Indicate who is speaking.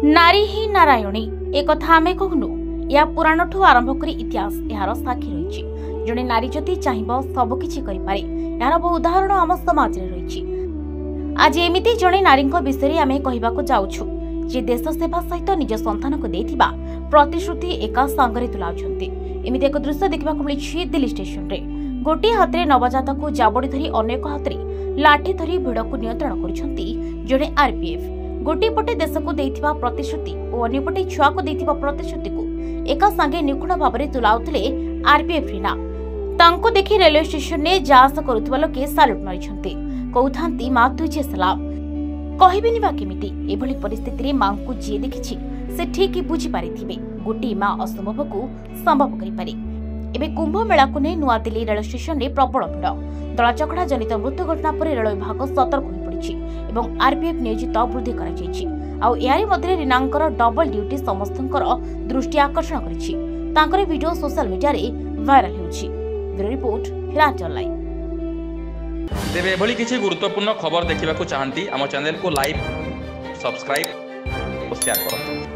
Speaker 1: नारी ही नारायणी एक कथा आमे कहूनु या पुराणठू आरंभ करी इतिहास यार साक्षी रही। जड़े नारी जदि चाहब सबकि करें यार बहु उदाहरण आम समाज में रही। आज एमती जड़े नारी विषय आम कहवाक जाऊछु जे देश सेवा सहित निज संतान को देथिबा प्रतिश्रुति एका सांगरे तुलाउछन्ति। एमती एक दृश्य देखा मिली दिल्ली स्टेशन रे। गोटे हाथ में नवजात को जाबड़ी धरी अनेक हाथ में लाठी धरी भिड़ को नियंत्रण करुछन्ति जड़े आरपीएफ। गोटे पटे देश को देथिबा प्रतिश्रुति और अन्यपटे छुआ को देथिबा प्रतिश्रुति को एका संगे निखुण भाव में तुलाउथिले आरपीएफ रीना। तांको देखि रेलवे स्टेशन ने जास करुथबा लोके साल्यूट मारिछन्ति। कहउथांती मा तुझे सलाम कहबिनी बा केमिति। एभली परिस्थिति रे मां को जे देखिछि से ठीक बुझी पारिथिबे गोटी मां असंभव को संभव करि पारि। एबे कुंभ मेला को नै नुआ दिल्ली रेलवे स्टेशन रे प्रबल भिड़। दलाचकड़ा जनित मृत्यु घटना पर रेल विभाग सतर्क होई पड़िछि एवं आरपीएफ नियोजित वृद्धि करा जायछि। आ यारी मध्ये रीनांकर डबल ड्यूटी समस्तंकर दृष्टि आकर्षण करिछि। तांकर वीडियो सोशल मीडिया रे वायरल होछि। Bureau report Hirachal live.
Speaker 2: तेरे एभली किसी गुरुत्वपूर्ण खबर देखा चाहती आम चैनल को लाइक सब्सक्राइब और शेयर करो।